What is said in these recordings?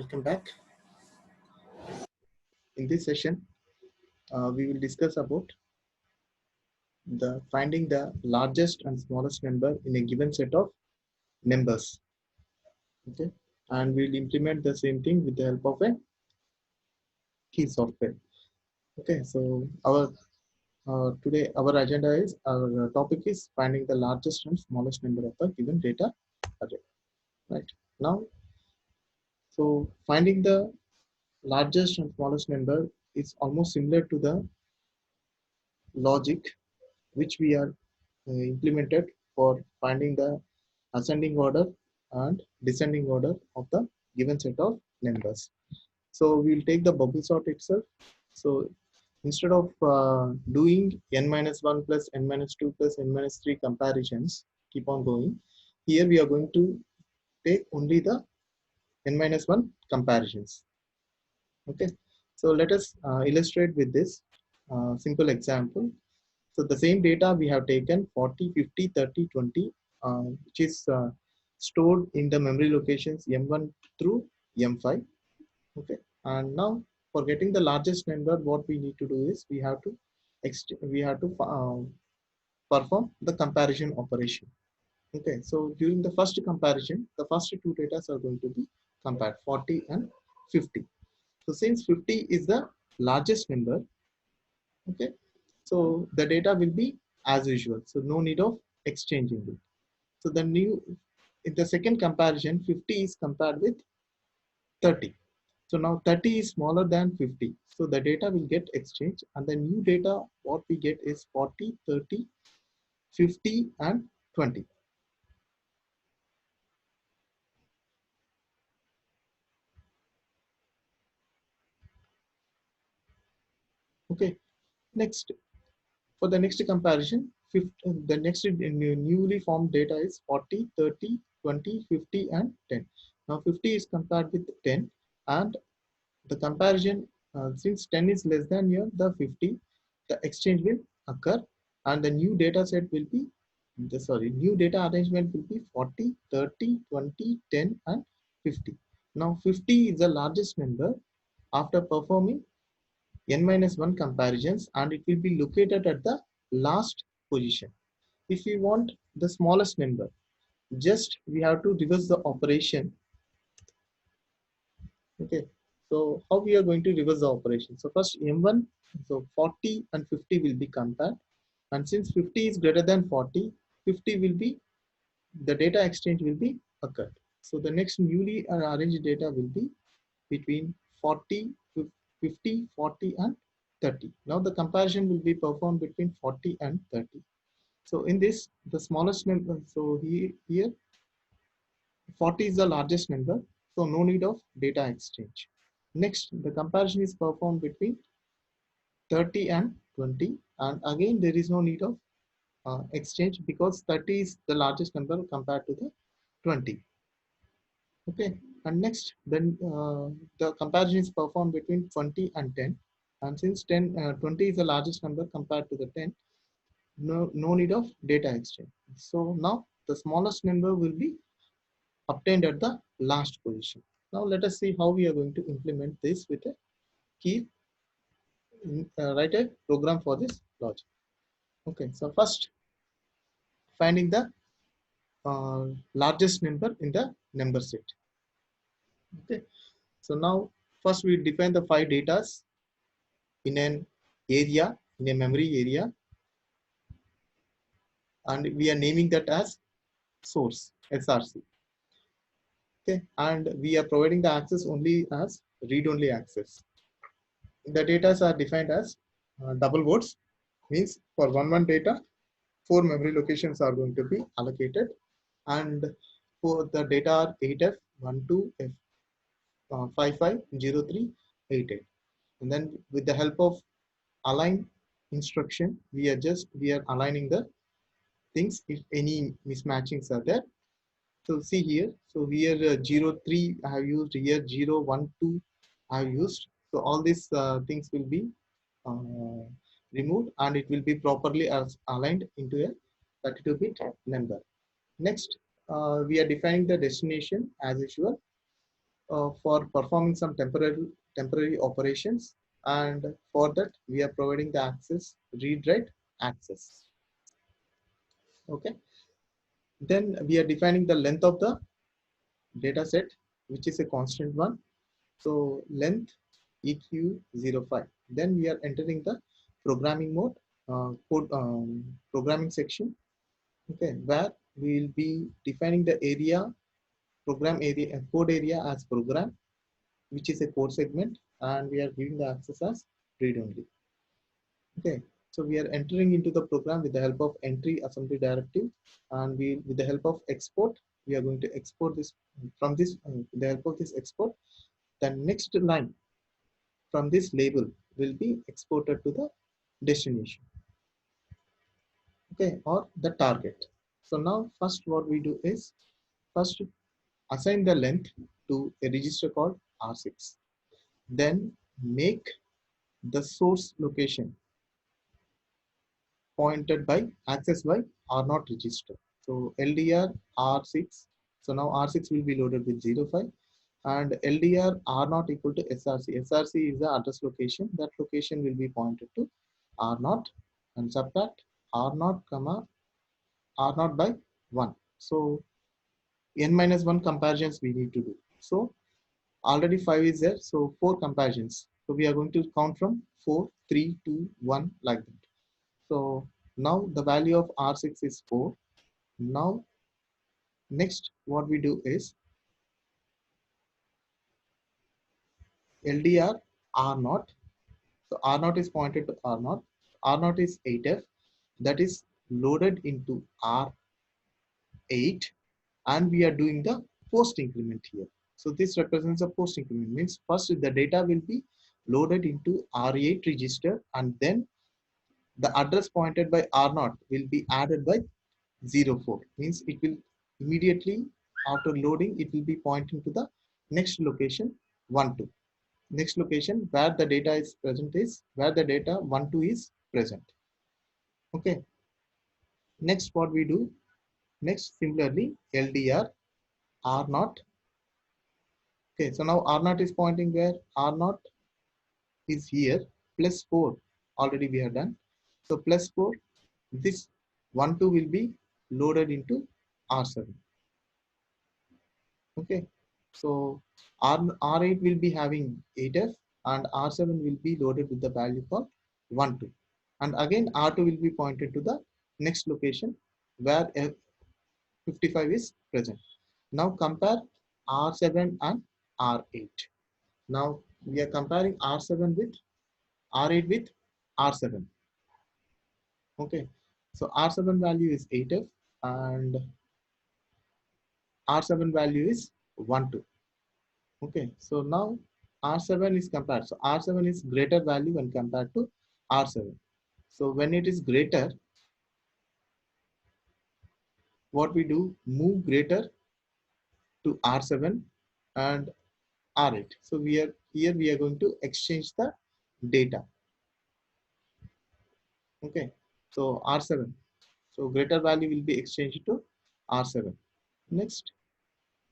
Welcome back. In this session, we will discuss about the finding the largest and smallest number in a given set of numbers. Okay, and we'll implement the same thing with the help of a key software. Okay, so our today our agenda is our topic is finding the largest and smallest number of a given data array. Right now, so finding the largest and smallest number is almost similar to the logic which we are implemented for finding the ascending order and descending order of the given set of numbers. So we'll take the bubble sort itself. So instead of doing n minus 1 plus n minus 2 plus n minus 3 comparisons, keep on going. Here we are going to take only the n minus 1 comparisons. Okay. So let us illustrate with this simple example. So the same data we have taken 40, 50, 30, 20, which is stored in the memory locations M1 through M5. Okay, and now for getting the largest number, what we need to do is we have to perform the comparison operation. Okay, so during the first comparison, the first two data are going to be compared 40 and 50. So since 50 is the largest number, okay, so the data will be as usual. So no need of exchanging it. So the new, in the second comparison, 50 is compared with 30. So now 30 is smaller than 50. So the data will get exchanged and the new data, what we get is 40, 30, 50 and 20. Okay, next, for the next comparison, the next newly formed data is 40, 30, 20, 50 and 10. Now 50 is compared with 10 and the comparison, since 10 is less than here, the 50, the exchange will occur and the new data set will be, new data arrangement will be 40, 30, 20, 10 and 50. Now 50 is the largest number after performing n minus 1 comparisons and it will be located at the last position. If we want the smallest number, just we have to reverse the operation. Okay, so how we are going to reverse the operation? So first M1, so 40 and 50 will be compared, and since 50 is greater than 40, 50 will be, the data exchange will be occurred. So the next newly arranged data will be between 40, 50, 40 and 30. Now the comparison will be performed between 40 and 30. So in this, the smallest number, so here 40 is the largest number, so no need of data exchange. Next, the comparison is performed between 30 and 20, and again there is no need of exchange because 30 is the largest number compared to the 20. Okay, and next, then the comparison is performed between 20 and 10, and since 20 is the largest number compared to the 10, no need of data exchange. So now the smallest number will be obtained at the last position. Now let us see how we are going to implement this with a key, write a program for this logic. Okay, so first finding the largest number in the number set. Okay, so now first we define the 5 datas in an area, in a memory area, and we are naming that as source, SRC. Okay, and we are providing the access only as read-only access. The data are defined as double words, means for one data, 4 memory locations are going to be allocated, and for the data are 8F, 12F, 5503, 88. And then with the help of align instruction, we are aligning the things if any mismatchings are there. So see here, so here 03 I have used, here 012 I have used. So all these things will be uh, removed and it will be properly aligned into a 32-bit number. Next, we are defining the destination as usual. for performing some temporary operations, and for that we are providing the access read write access. Okay, then we are defining the length of the data set, which is a constant one. So length eq05. Then we are entering the programming mode, code programming section. Okay, where we will be defining the area, program area, code area as program, which is a code segment, and we are giving the access as read only. Okay, so we are entering into the program with the help of entry assembly directive, and we, with the help of export, we are going to export this from this. With the help of this export, the next line from this label will be exported to the destination. Okay, or the target. So now first what we do is first assign the length to a register called R6. Then make the source location pointed by access by R0 register. So LDR R6. So now R6 will be loaded with 05, and LDR R0 equal to SRC. SRC is the address location. That location will be pointed to R0, and subtract R0 comma R0 by 1. So n minus 1 comparisons we need to do. So already 5 is there. So 4 comparisons. So we are going to count from 4, 3, 2, 1 like that. So now the value of R6 is 4. Now next what we do is LDR R0. So R0 is pointed to R0. R0 is 8F, that is loaded into R8, and we are doing the post increment here. So this represents a post increment, means first the data will be loaded into R8 register, and then the address pointed by R0 will be added by 04, means it will immediately after loading it will be pointing to the next location 12. Next location where the data is present is where the data 12 is present. Okay, next what we do, next similarly LDR R0. Okay, so now R0 is pointing where? R0 is here, plus 4 already we have done. So plus 4, this 12 will be loaded into R7. Okay, so R8 will be having 8F, and R7 will be loaded with the value for 12. And again R2 will be pointed to the next location where 55 is present. Now compare R7 and R8. Now we are comparing R7 with R8 with R7. Okay, so R7 value is 8F and R7 value is 12. Okay, so now R7 is compared. So R7 is greater value when compared to R7. So when it is greater, what we do, move greater to R7 and R8. So we are here we are going to exchange the data. Okay, so R7. So greater value will be exchanged to R7. Next,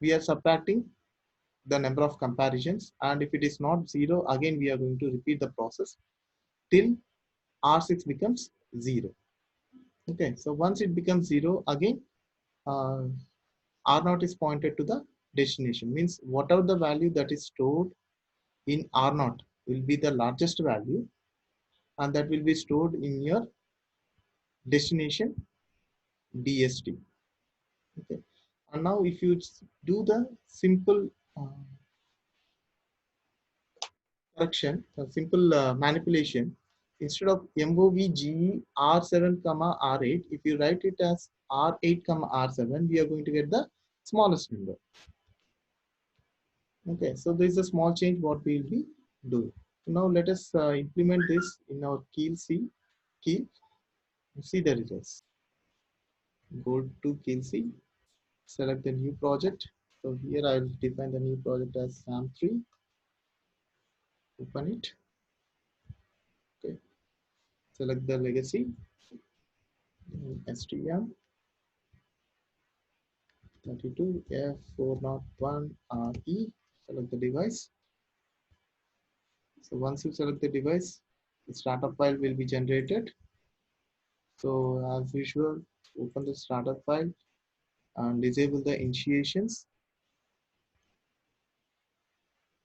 we are subtracting the number of comparisons, and if it is not 0, again we are going to repeat the process till R6 becomes 0. Okay, so once it becomes 0, again uh, R0 is pointed to the destination, means whatever the value that is stored in R0 will be the largest value, and that will be stored in your destination DST. Okay, and now if you do the simple correction, a simple manipulation, instead of MOVGE R7 comma R8, if you write it as R8 comma R7, we are going to get the smallest number. Okay, so there is a small change what we will be doing. Now let us implement this in our keel C. Keel, see the results. Go to keel C, select the new project. So here I will define the new project as SAM3. Open it. Okay, select the legacy, STM 32 F401 RE select the device. So once you select the device, the startup file will be generated. So as usual, open the startup file and disable the initiations.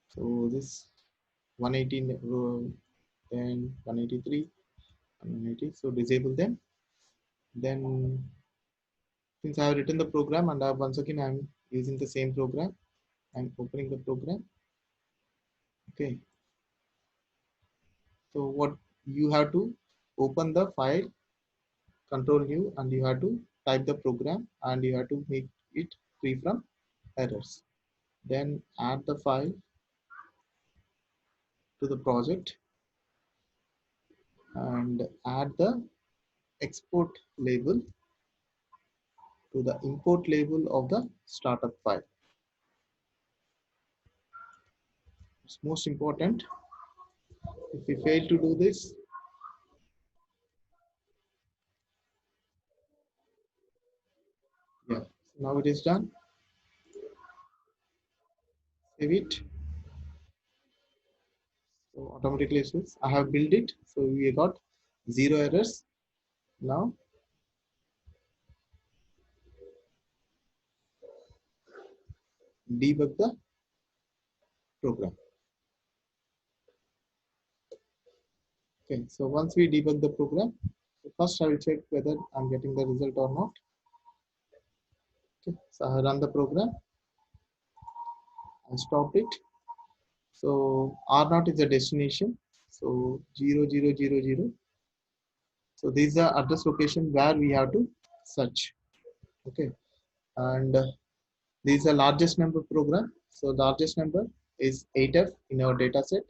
So this 118, then 183 and 180. So disable them. Then since I have written the program and once again I'm using the same program, I'm opening the program. Okay. So what you have to open the file, control U, and you have to type the program and you have to make it free from errors. Then add the file to the project and add the export label to the import label of the startup file. It's most important. If we fail to do this, yeah, so now it is done. Save it. So automatically it says I have built it. So we got 0 errors. Now debug the program. Okay, so once we debug the program, first I will check whether I'm getting the result or not. Okay, so I run the program and stopped it. So R0 is the destination. So 0000. So these are address location where we have to search. Okay, and this is the largest number program. So the largest number is 8F in our data set.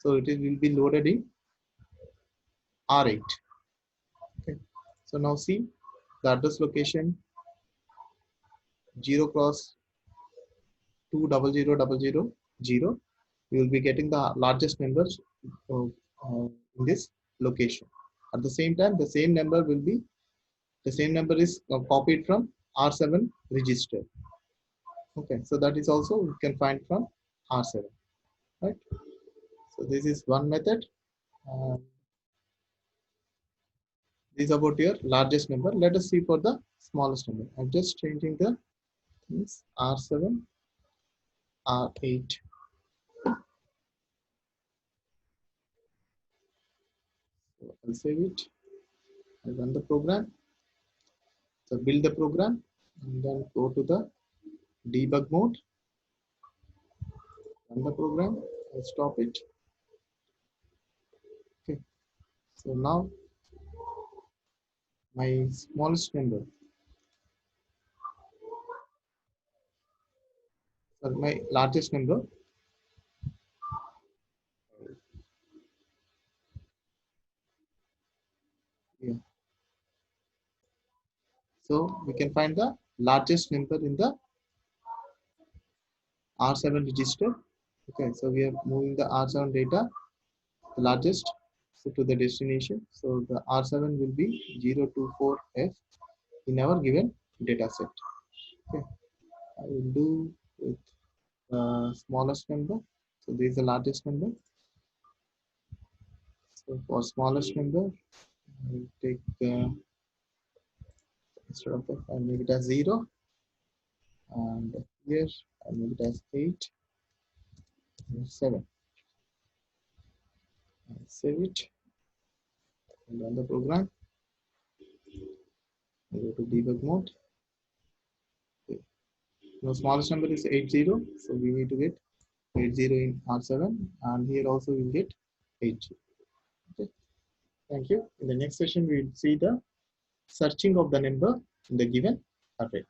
So it will be loaded in R8. Okay, so now see the address location 0 cross 20000. We will be getting the largest numbers in this location. At the same time, the same number is copied from R7 register. Okay, so that is also we can find from R7, right? So this is one method. This is about your largest number. Let us see for the smallest number. I'm just changing the things R7, R8. So I'll save it. I run the program. So build the program and then go to the debug mode. Run the program. I'll stop it. Okay. So now my smallest number, sorry, my largest number. Yeah. So we can find the largest number in the R7 register. Okay, so we are moving the R7 data, the largest, so to the destination. So the R7 will be 024F in our given data set. Okay, I will do with the smallest number. So this is the largest number. So for smallest number, I will take instead of F, I make it as 0, and here I make it as 8, 7. I'll save it and run the program. I go to debug mode. Okay. Now smallest number is 80, so we need to get 80 in R7, and here also we'll get 80. Okay. Thank you. In the next session, we will see the searching of the number in the given array.